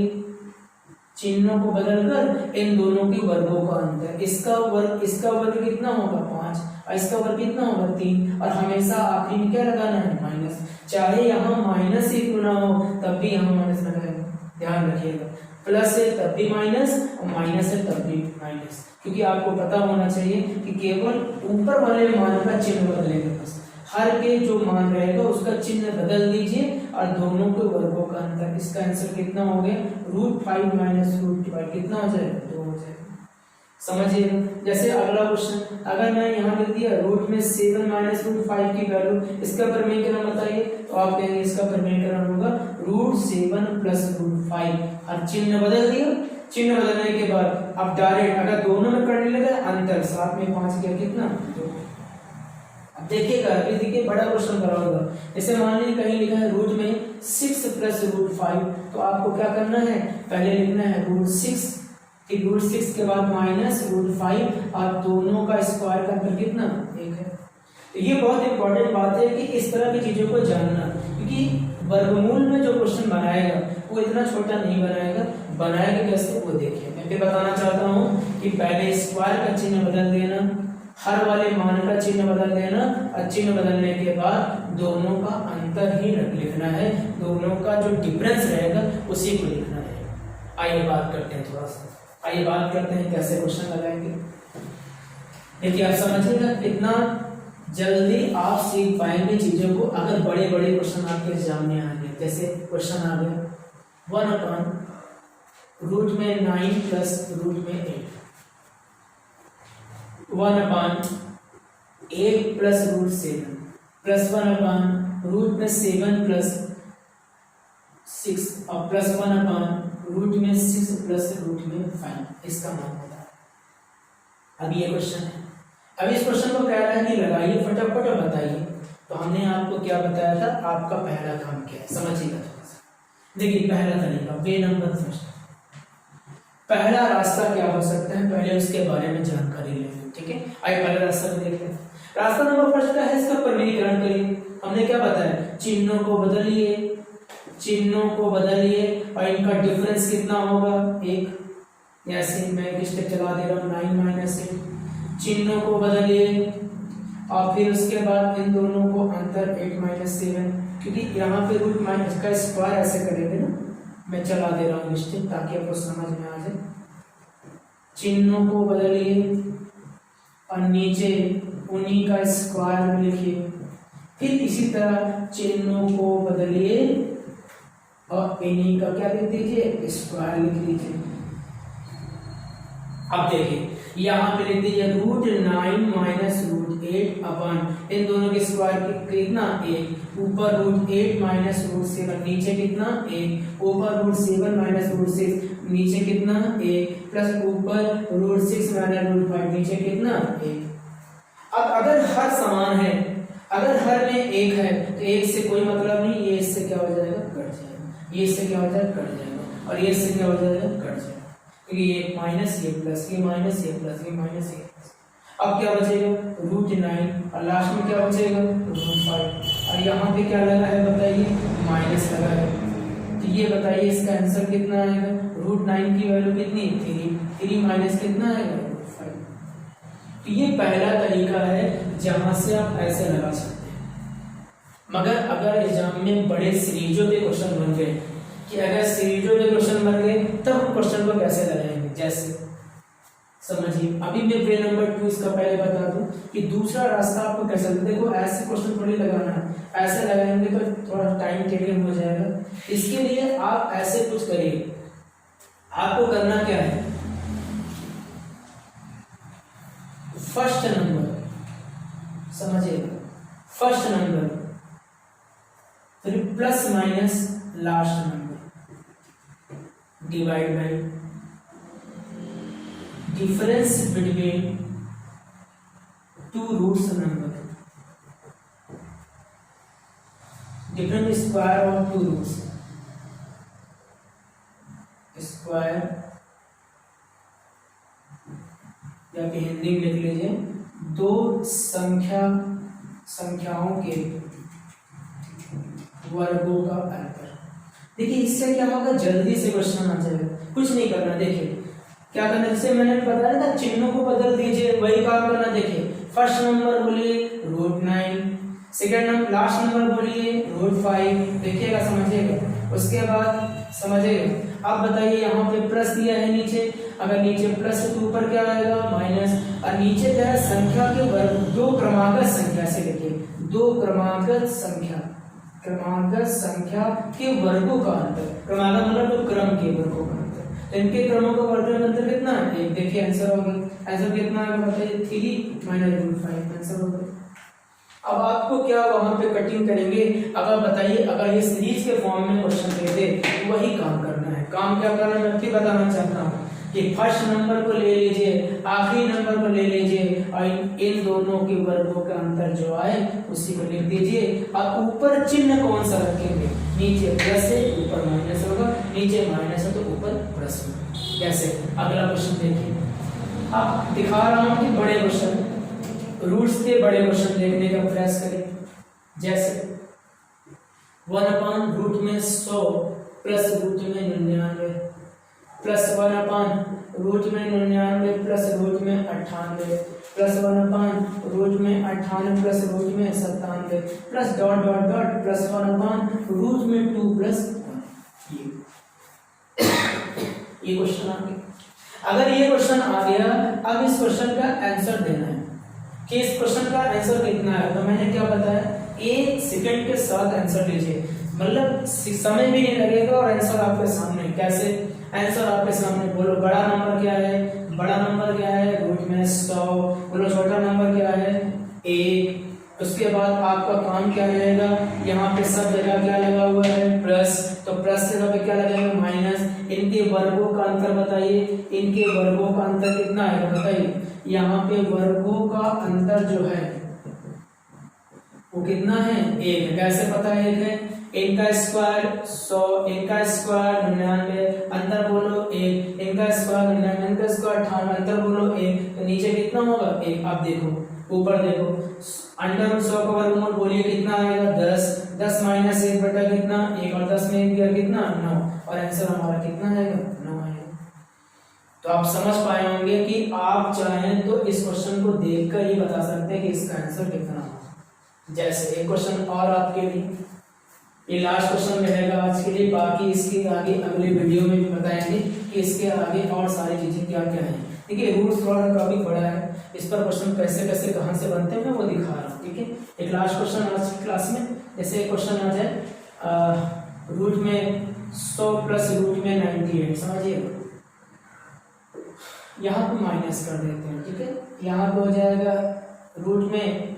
चिन्हों को बदलकर इन दोनों के वर्गों का अंतर। इसका वर्ग कितना होगा, 5, और इसका वर्ग कितना होगा, 3, और हमेशा आखिरी में क्या लगाना है, माइनस। चाहे यहाँ माइनस ही क्यों ना हो तब भी यहाँ माइनस लगाएंगे, ध्यान रखिएगा। प्लस है तब भी माइनस और माइनस है तब भी माइनस, क्योंकि आपको पता होना चाहिए कि केवल ऊपर वाले मान का चिन्ह बदलेगा, बस हर के जो मान रहेगा उसका चिन्ह बदल दीजिए और दोनों के वर्गों का अंतर। इसका आंसर कितना हो गया, √5 माइनस √5 कितना हो जाएगा, 2 हो जाएगा। समझिएगा। जैसे अगला क्वेश्चन, अगर मैं यहाँ लिख दिया रूट में 7 माइनस √5 की वैल्यू, इसका प्रमेयकरण बताइए, तो आप कहेंगे इसका प्रमेयकरण होगा √7 प्लस √5, और चिन्ह बदल दिया चिन्ह बदलने के बाद अब डायरेक्ट अगर दोनों में करने लगे अंतर 7 में 5 क्या कितना 2। अब देखिएगा अभी देखिए बड़ा क्वेश्चन करा होगा, जैसे मान लीजिए कहीं लिखा है रूट में 6 प्लस रूट 5, तो आपको क्या करना है, पहले लिखना है रूट 6, फिर रूट 6 के बाद माइनस रूट 5 और दोनों का स्क्वायर का अंतर कितना 1 है। तो ये बहुत इंपॉर्टेंट बात है कि इस तरह की चीजों को जानना, क्योंकि वर्गमूल में जो क्वेश्चन बनाएगा वो इतना छोटा नहीं बनाएगा कैसे वो देखिए। मैं फिर बताना चाहता हूँ कि पहले स्क्वायर का चिन्ह बदल देना, हर वाले मान का चिन्ह बदल देना और चिन्ह बदलने के बाद दोनों का अंतर ही लिखना है, दोनों का जो डिफरेंस रहेगा उसी को लिखना है। आइए बात करते हैं कैसे क्वेश्चन लगाएंगे। देखिए आप समझिएगा कितना जल्दी आप सीख पाएंगे चीजों को अगर बड़े बड़े क्वेश्चन आपके एग्जाम में आएंगे। जैसे क्वेश्चन आ गया 1 अपॉन रूट में 9 प्लस रूट में 8, 1 upon 8 plus root 7 plus 1 upon root में 7 प्लस 6 और प्लस 1 अपॉन रूट में 6 प्लस रूट में 5, इसका मान होता है। अब ये क्वेश्चन है, अब इस क्वेश्चन को कह रहा है कि लगाइए फटाफट और बताइए। तो हमने आपको क्या बताया था, आपका पहला काम क्या है समझिएगा थोड़ा सा। देखिए पहला तरीका वे नंबर फर्स्ट, पहला रास्ता क्या हो सकता है पहले उसके बारे में जानकारी लेंगे, ठीक है। आइए पहला रास्ता को देखते हैं। रास्ता नंबर फर्स्ट क्या है, इसका परिमीकरण करिए। हमने क्या बताया, चिन्हों को बदलिए और इनका डिफरेंस कितना होगा 1। ऐसे मैं एक स्टेप चला दे रहा हूँ 9 माइनस 8, चिन्हों को बदलिए और फिर उसके बाद इन दोनों को अंतर 8 माइनस 7, क्योंकि यहाँ पे रूट माइनस का स्क्वायर ऐसे करेंगे ना, मैं चला दे रहा हूँ स्टेप ताकि आपको समझ में आ जाए। चिन्हों को बदलिए और नीचे उन्हीं का स्क्वायर लिखिए, फिर इसी तरह चिन्हों को बदलिए और इन्हीं का क्या लिख दीजिए स्क्वायर लिख लीजिए। अब देखिए यहाँ पे लिख दीजिए रूट 9 माइनस रूट 8 अपन इन दोनों के स्क्वायर कितना 1, ऊपर रूट 8 माइनस रूट 7 नीचे कितना 1, ऊपर रूट 7 माइनस रूट 6 नीचे कितना 1, प्लस ऊपर रूट 6 माइनस रूट 5 नीचे कितना 1। अब अगर हर समान है, अगर हर में 1 है तो 1 से कोई मतलब नहीं, ये इससे क्या हो जाएगा कट जाएगा, ये इससे क्या हो जाएगा कट जाएगा और ये इससे क्या हो जाएगा कट जाएगा, क्योंकि ये माइनस ये प्लस ये माइनस ये प्लस ये माइनस ये। अब क्या बचेगा रूट 9 और लास्ट में क्या बचेगा रूट 5 और यहाँ पे क्या लगा है बताइए माइनस लगा है। तो ये बताइए इसका आंसर कितना आएगा, रूट 9 की वैल्यू कितनी 3 माइनस कितना आएगा रूट 5। तो ये पहला तरीका है जहां से आप ऐसे लगा सकते हैं। मगर अगर एग्जाम में बड़े सीरीजों के क्वेश्चन बन गए कि अगर सीरीजों के क्वेश्चन बन गए तब हम क्वेश्चन को कैसे लगाएंगे, जैसे समझिए अभी मैं वे नंबर 2 इसका पहले बता दूं कि दूसरा रास्ता आपको कैसे, देखो ऐसे क्वेश्चन थोड़ी लगाना है, ऐसे लगाएंगे तो थोड़ा टाइम टेकिंग हो जाएगा। इसके लिए आप ऐसे कुछ करिए, आपको करना क्या है, फर्स्ट नंबर समझिएगा, फर्स्ट नंबर फिर plus minus last number divide by difference between two roots number, different square of two roots, square या फिर हिंदी में लिख लीजिए दो संख्याओं के वर्गों का अंतर। देखिए इससे क्या होगा, जल्दी से क्वेश्चन आ जाएगा, कुछ नहीं करना। देखिए क्या करना, जैसे मैंने बताया था चिन्हों को बदल दीजिए, वही काम करना। देखिए फर्स्ट नंबर बोलिए root 9, second number last number बोलिए रूट 5, देखिएगा समझिएगा, उसके बाद समझिएगा। अब बताइए यहाँ पे प्लस दिया है नीचे, अगर नीचे प्लस है तो ऊपर क्या आएगा माइनस, और नीचे क्या है संख्या के वर्ग, दो क्रमागत संख्या से लिखिए, दो क्रमागत संख्या के वर्गों का अंतर, क्रमागत मतलब तो क्रम के वर्गों का अंतर, तो इनके क्रमों का वर्ग का अंतर कितना है 1। देखिए आंसर हो गया, आंसर कितना है बताइए 3 माइनस रूट 5 आंसर हो गया। अब आपको क्या वहां पे कटिंग करेंगे, अगर बताइए अगर ये सीरीज के फॉर्म में क्वेश्चन देते तो वही काम करना है। काम क्या करना है मैं भी बताना चाहता हूँ, कि फर्स्ट नंबर को ले लीजिए, आखिरी नंबर को ले लीजिए और इन दोनों के वर्गों का अंतर जो आए उसी को लिख दीजिए। अब ऊपर चिन्ह कौन सा रखेंगे, नीचे प्लस है ऊपर माइनस होगा, नीचे माइनस है तो ऊपर प्लस होगा। कैसे, अगला क्वेश्चन देखिए। अब दिखा रहा हूं कि बड़े क्वेश्चन, रूट्स के बड़े क्वेश्चन देखने का प्रयास करें। जैसे 1/रूट में 100 प्लस रूट में 99 प्लस 1/रूट में 99 प्लस रूट में 98 प्लस 1/रूट में 98 प्लस रूट में 97 plus dot dot dot plus 1/रूट में 2 प्लस 1। ये क्वेश्चन आ गया। अगर ये क्वेश्चन आ गया, अब इस क्वेश्चन का आंसर देना है कि इस क्वेश्चन का आंसर कितना है। तो मैंने क्या बताया, 1 सेकंड के साथ आंसर लीजिए, मतलब समय भी नहीं लगेगा और आंसर आपके सामने। कैसे, आंसर आपके सामने, बोलो बड़ा नंबर क्या है, बड़ा नंबर क्या है रूट में 100, बोलो छोटा नंबर क्या है 1। उसके बाद आपका काम क्या रहेगा, यहाँ पे सब जगह क्या लगा हुआ है प्लस, तो प्लस से जगह पे क्या लगेगा माइनस। इनके वर्गों का अंतर बताइए, इनके वर्गों का अंतर कितना है बताइए। यहाँ पे वर्गों का अंतर जो है वो कितना है 1। कैसे पता है 1 है, इनका स्क्वायर 100, इनका स्क्वायर 99, अंतर बोलो 1, इनका स्क्वायर 99, इनका स्क्वायर 98, अंतर बोलो 1, तो नीचे कितना होगा 1। अब देखो ऊपर देखो, अंडर रूट 100 का वर्गमूल बोलिए कितना आएगा 10, 10 माइनस 1 बटा कितना 1, और 10 में 1 गया कितना 9, और आंसर हमारा कितना आएगा 9 आएगा। तो आप समझ पाए होंगे कि आप चाहें तो इस क्वेश्चन को देखकर ही बता सकते हैं कि इसका आंसर कितना होगा। जैसे एक क्वेश्चन और आपके लिए, ये लास्ट क्वेश्चन रहेगा आज के लिए, बाकी इसके आगे अगले वीडियो में भी बताएंगे कि इसके आगे और सारी चीजें क्या क्या हैं। देखिए रूट्स थोड़ा काफी बड़ा है, इस पर क्वेश्चन कैसे कैसे कहां से बनते हैं मैं वो दिखा रहा हूँ। ठीक है, एक लास्ट क्वेश्चन आज की क्लास में, जैसे एक क्वेश्चन आ जाए रूट में 100 प्लस रूट में 98, समझिए यहाँ पे माइनस कर देते हैं। ठीक है, यहाँ पे हो जाएगा रूट में,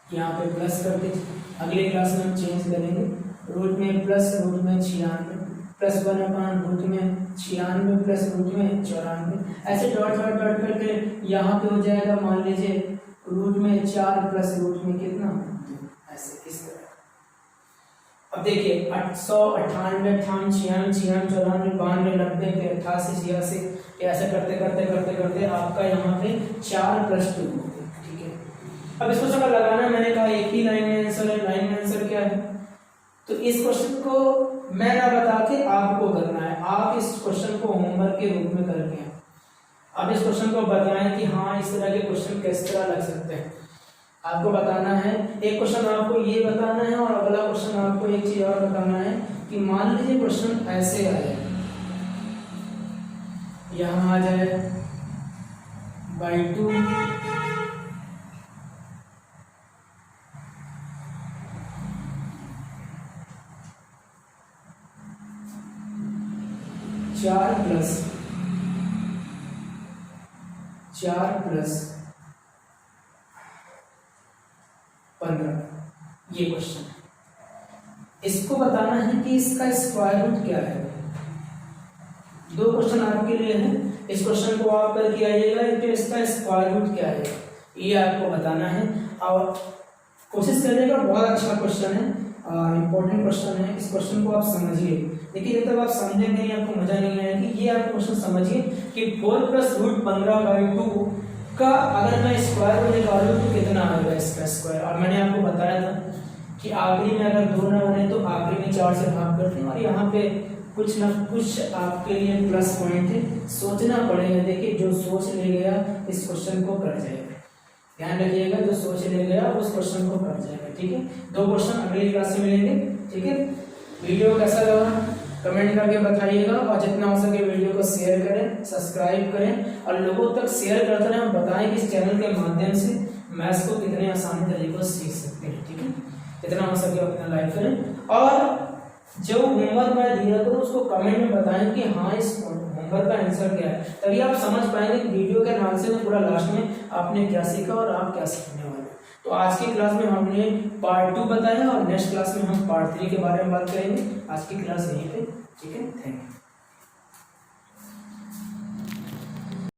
यहाँ पे प्लस कर दीजिए, अगले क्लास में हम चेंज करेंगे। रूट में प्लस रूट में 96 प्लस 1/रूट में 96 प्लस रूट में 94, ऐसे डॉट डॉट डॉट करके यहाँ पे हो जाएगा मान लीजिए रूट में 4 प्लस रूट में कितना 2, ऐसे इस तरह। अब देखिए 100 98 98 96 94 92 90 88 86, ऐसे करते करते करते करते आपका यहाँ पे 4 प्लस 2। ठीक है, अब इसको सब लगाना, मैंने कहा एक ही लाइन में आंसर है। लाइन में आंसर क्या है, तो इस क्वेश्चन को मैं ना बता के आपको करना है। आप इस क्वेश्चन को होमवर्क के रूप में करके आप इस क्वेश्चन को बताएं कि हाँ इस तरह के क्वेश्चन किस तरह लग सकते हैं, आपको बताना है। एक क्वेश्चन आपको ये बताना है और अगला क्वेश्चन आपको एक चीज और बताना है कि मान लीजिए क्वेश्चन ऐसे आ जाए, यहाँ आ जाए /2 4 प्लस 15, ये क्वेश्चन है। इसको बताना है कि इसका स्क्वायर रूट क्या है। 2 क्वेश्चन आपके लिए है, इस क्वेश्चन को आप करके आइएगा कि इसका स्क्वायर रूट क्या है, ये आपको बताना है। और कोशिश करिएगा, बहुत अच्छा क्वेश्चन है, इंपॉर्टेंट क्वेश्चन है। इस क्वेश्चन को आप समझिए। देखिए जब तक आप समझेंगे नहीं आपको मजा नहीं आएगी। ये आप क्वेश्चन समझिए कि 4 प्लस रूट 15/2 का अगर मैं स्क्वायर रूट निकालूं तो कितना आएगा इसका स्क्वायर। और मैंने आपको बताया था कि आखिरी में अगर 2 ना बने तो आखिरी में 4 से भाग करते हैं, और यहाँ पे कुछ ना कुछ आपके लिए प्लस पॉइंट है, सोचना पड़ेगा। देखिए जो सोच ले गया इस क्वेश्चन को कर जाएगा, ध्यान रखिएगा, जो सोच ले गया उस क्वेश्चन को कर जाएगा। ठीक है, 2 क्वेश्चन अगली क्लास में मिलेंगे। ठीक है, वीडियो कैसा लगा कमेंट करके बताइएगा, और जितना हो सके वीडियो को शेयर करें, सब्सक्राइब करें, और लोगों तक शेयर करते रहें। बताएं कि इस चैनल के माध्यम से मैथ्स को कितने आसान तरीकों से सीख सकते हैं। ठीक है, जितना हो सके अपना लाइक करें, और जो होमवर्क मैं दिया करूँ उसको कमेंट में बताएं कि हाँ इस होमवर्क का आंसर क्या है, तभी आप समझ पाएंगे वीडियो के नाम से पूरा लास्ट में आपने क्या सीखा और आप क्या सीखने वाले। तो आज की क्लास में हमने पार्ट 2 बताया, और नेक्स्ट क्लास में हम पार्ट 3 के बारे में बात करेंगे। आज की क्लास यहीं पे। ठीक है, थैंक यू।